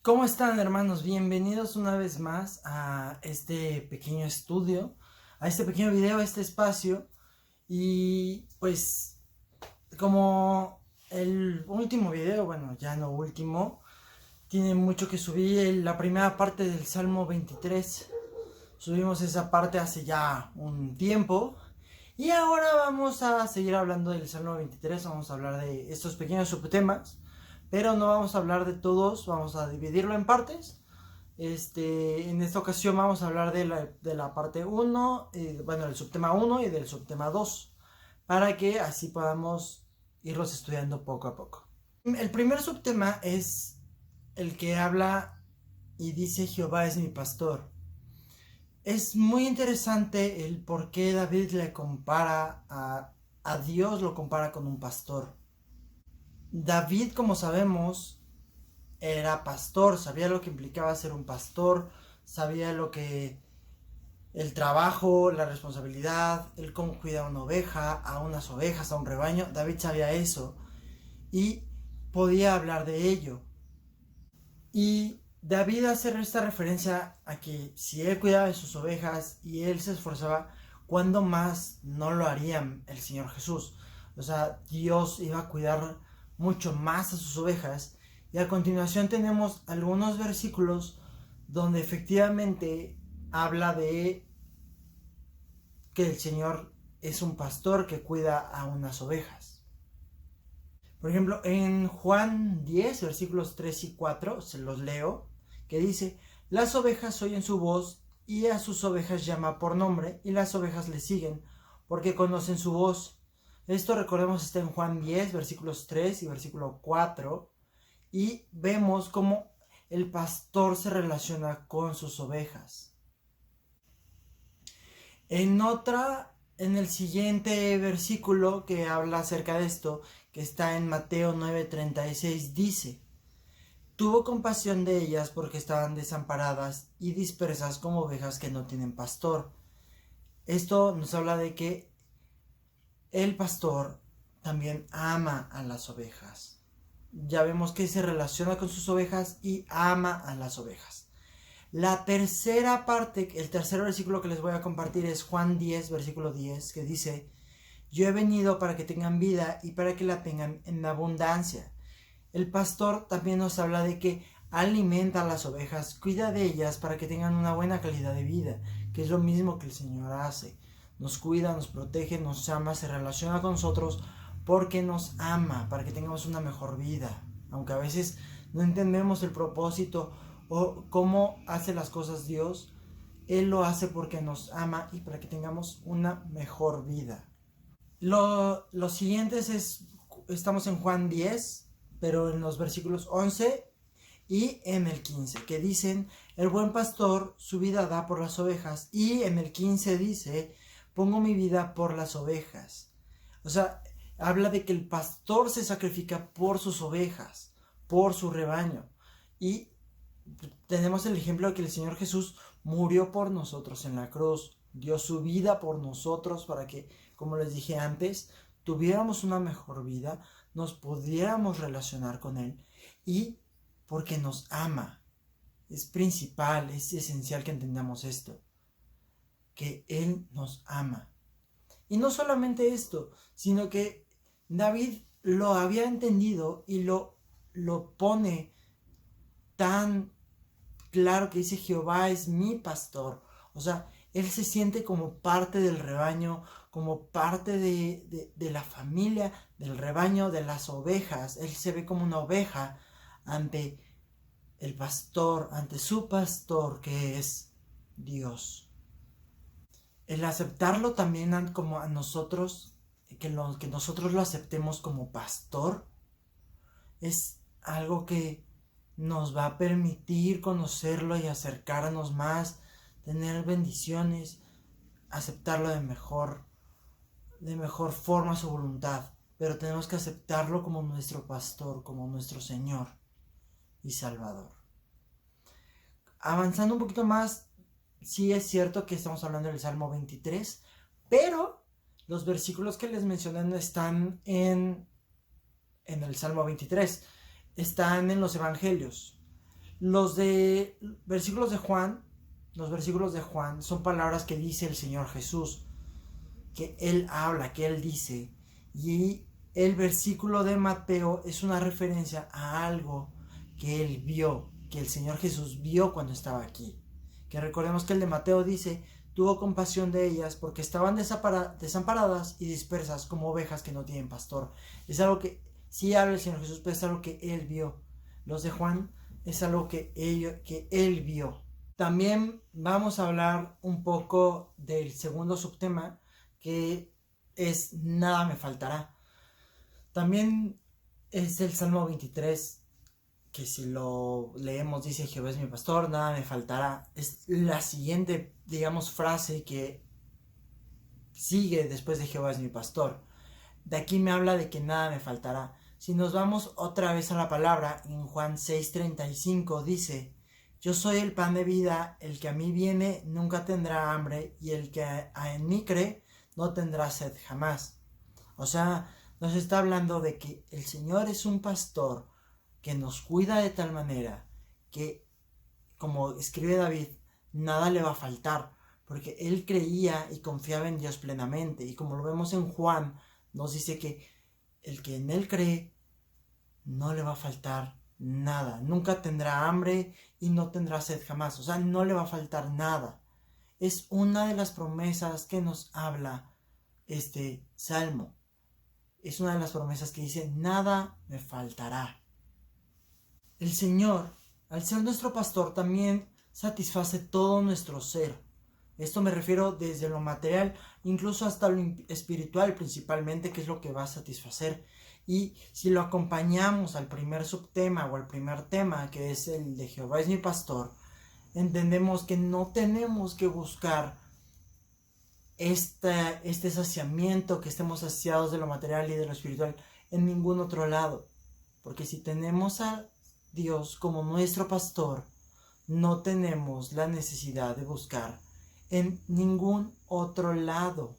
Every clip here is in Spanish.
¿Cómo están, hermanos? Bienvenidos una vez más a este pequeño estudio, a este pequeño video, a este espacio. Y pues, como el último video, bueno, ya no último, tiene mucho que subir la primera parte del Salmo 23. Subimos esa parte hace ya un tiempo. Y ahora vamos a seguir hablando del Salmo 23. Vamos a hablar de estos pequeños subtemas. Pero no vamos a hablar de todos, vamos a dividirlo en partes. En esta ocasión vamos a hablar de la parte 1, bueno, del subtema 1 y del subtema 2, para que así podamos irlos estudiando poco a poco. El primer subtema es el que habla y dice: Jehová es mi pastor. Es muy interesante el por qué David le compara a Dios, lo compara con un pastor. David, como sabemos, era pastor, sabía lo que implicaba ser un pastor, sabía lo que el trabajo, la responsabilidad, el cómo cuidar a una oveja, a unas ovejas, a un rebaño. David sabía eso y podía hablar de ello. Y David hace esta referencia a que si él cuidaba de sus ovejas y él se esforzaba, ¿cuándo más no lo haría el Señor Jesús? O sea, Dios iba a cuidar mucho más a sus ovejas. Y a continuación tenemos algunos versículos donde efectivamente habla de que el Señor es un pastor que cuida a unas ovejas. Por ejemplo, en Juan 10, versículos 3 y 4, se los leo, que dice: las ovejas oyen su voz y a sus ovejas llama por nombre y las ovejas le siguen porque conocen su voz. Esto, recordemos, está en Juan 10, versículos 3 y versículo 4, y vemos cómo el pastor se relaciona con sus ovejas. En el siguiente versículo que habla acerca de esto, que está en Mateo 9:36, dice: tuvo compasión de ellas porque estaban desamparadas y dispersas como ovejas que no tienen pastor. Esto nos habla de que el pastor también ama a las ovejas. Ya vemos que se relaciona con sus ovejas y ama a las ovejas. La tercera parte, el tercer versículo que les voy a compartir es Juan 10, versículo 10, que dice: yo he venido para que tengan vida y para que la tengan en abundancia. El pastor también nos habla de que alimenta a las ovejas, cuida de ellas para que tengan una buena calidad de vida, que es lo mismo que el Señor hace. Nos cuida, nos protege, nos ama, se relaciona con nosotros porque nos ama, para que tengamos una mejor vida. Aunque a veces no entendemos el propósito o cómo hace las cosas Dios, Él lo hace porque nos ama y para que tengamos una mejor vida. Lo siguiente estamos en Juan 10, pero en los versículos 11 y en el 15, que dicen: el buen pastor su vida da por las ovejas. Y en el 15 dice: pongo mi vida por las ovejas. O sea, habla de que el pastor se sacrifica por sus ovejas, por su rebaño. Y tenemos el ejemplo de que el Señor Jesús murió por nosotros en la cruz, dio su vida por nosotros para que, como les dije antes, tuviéramos una mejor vida, nos pudiéramos relacionar con Él, y porque nos ama. Es principal, es esencial que entendamos esto, que Él nos ama. Y no solamente esto, sino que David lo había entendido y lo pone tan claro, que dice: Jehová es mi pastor. O sea, él se siente como parte del rebaño, como parte de la familia, del rebaño, de las ovejas. Él se ve como una oveja ante el pastor, ante su pastor, que es Dios. El aceptarlo también como a nosotros, que nosotros lo aceptemos como pastor, es algo que nos va a permitir conocerlo y acercarnos más, tener bendiciones, aceptarlo de mejor forma, su voluntad. Pero tenemos que aceptarlo como nuestro pastor, como nuestro Señor y Salvador. Avanzando un poquito más, sí es cierto que estamos hablando del Salmo 23, pero los versículos que les mencioné no están en el Salmo 23, están en los Evangelios. Los versículos de Juan son palabras que dice el Señor Jesús, que Él habla, que Él dice. Y el versículo de Mateo es una referencia a algo que Él vio, que el Señor Jesús vio cuando estaba aquí. Que recordemos que el de Mateo dice, tuvo compasión de ellas porque estaban desamparadas y dispersas como ovejas que no tienen pastor. Es algo que sí habla el Señor Jesús, pero es algo que Él vio. Los de Juan es algo que Él vio. También vamos a hablar un poco del segundo subtema, que es nada me faltará. También es el Salmo 23, que si lo leemos dice, Jehová es mi pastor, nada me faltará. Es la siguiente, digamos, frase que sigue después de Jehová es mi pastor. De aquí me habla de que nada me faltará. Si nos vamos otra vez a la palabra, en Juan 6:35 dice, yo soy el pan de vida, el que a mí viene nunca tendrá hambre, y el que en mí cree no tendrá sed jamás. O sea, nos está hablando de que el Señor es un pastor que nos cuida de tal manera que, como escribe David, nada le va a faltar, porque él creía y confiaba en Dios plenamente. Y como lo vemos en Juan, nos dice que el que en él cree no le va a faltar nada, nunca tendrá hambre y no tendrá sed jamás, o sea, no le va a faltar nada. Es una de las promesas que nos habla este salmo. Es una de las promesas que dice, nada me faltará. El Señor, al ser nuestro pastor, también satisface todo nuestro ser. Esto me refiero desde lo material, incluso hasta lo espiritual principalmente, que es lo que va a satisfacer. Y si lo acompañamos al primer subtema o al primer tema, que es el de Jehová es mi pastor, entendemos que no tenemos que buscar este saciamiento, que estemos saciados de lo material y de lo espiritual en ningún otro lado. Porque si tenemos a Dios como nuestro pastor, no tenemos la necesidad de buscar en ningún otro lado.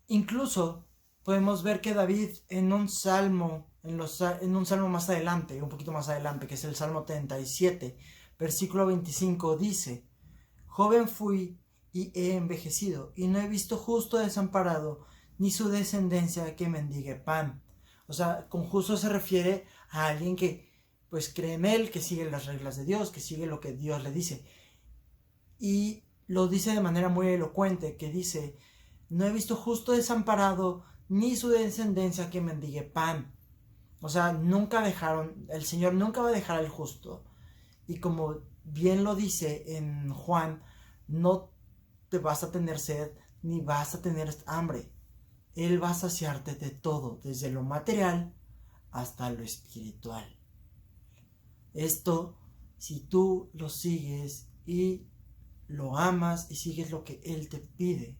Incluso podemos ver que David en un salmo más adelante, un poquito más adelante, que es el Salmo 37, versículo 25, dice, joven fui y he envejecido, y no he visto justo desamparado, ni su descendencia que mendigue pan. O sea, con justo se refiere a alguien que pues cree en él, que sigue las reglas de Dios, que sigue lo que Dios le dice. Y lo dice de manera muy elocuente, que dice, no he visto justo desamparado, ni su descendencia que mendigue pan. O sea, el Señor nunca va a dejar al justo. Y como bien lo dice en Juan, no te vas a tener sed, ni vas a tener hambre. Él va a saciarte de todo, desde lo material hasta lo espiritual. Esto, si tú lo sigues y lo amas y sigues lo que Él te pide.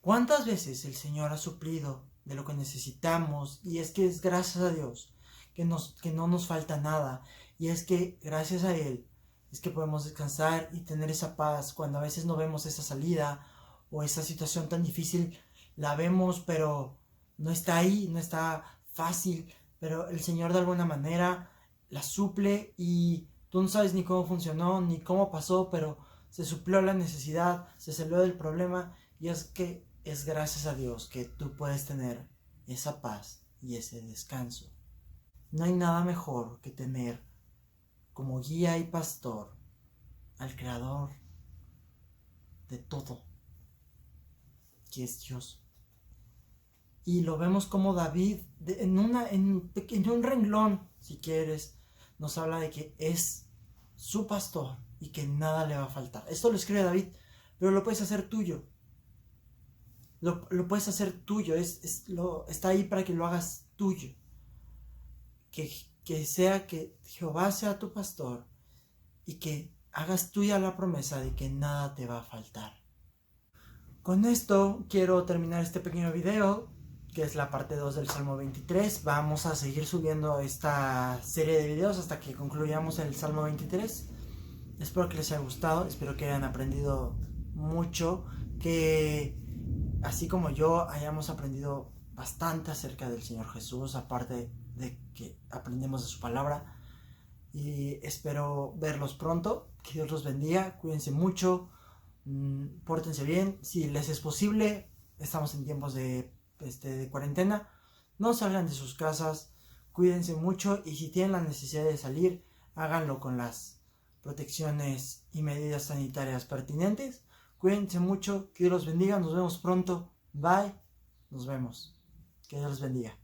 ¿Cuántas veces el Señor ha suplido de lo que necesitamos? Y es que es gracias a Dios que no nos falta nada. Y es que gracias a Él es que podemos descansar y tener esa paz cuando a veces no vemos esa salida o esa situación tan difícil. La vemos, pero no está ahí, no está fácil. Pero el Señor de alguna manera la suple y tú no sabes ni cómo funcionó, ni cómo pasó, pero se suplió la necesidad, se salió del problema. Y es que es gracias a Dios que tú puedes tener esa paz y ese descanso. No hay nada mejor que tener como guía y pastor al Creador de todo, que es Dios. Y lo vemos como David, en un renglón, si quieres, nos habla de que es su pastor y que nada le va a faltar. Esto lo escribe David, pero lo puedes hacer tuyo. Lo puedes hacer tuyo, está ahí para que lo hagas tuyo. Que sea que Jehová sea tu pastor y que hagas tuya la promesa de que nada te va a faltar. Con esto quiero terminar este pequeño video, que es la parte 2 del Salmo 23. Vamos a seguir subiendo esta serie de videos hasta que concluyamos el Salmo 23. Espero que les haya gustado, espero que hayan aprendido mucho, que así como yo hayamos aprendido bastante acerca del Señor Jesús, aparte de que aprendemos de su palabra. Y espero verlos pronto. Que Dios los bendiga. Cuídense mucho. Pórtense bien. Si les es posible, estamos en tiempos de cuarentena. No salgan de sus casas. Cuídense mucho. Y si tienen la necesidad de salir, háganlo con las protecciones y medidas sanitarias pertinentes. Cuídense mucho. Que Dios los bendiga. Nos vemos pronto. Bye. Nos vemos. Que Dios los bendiga.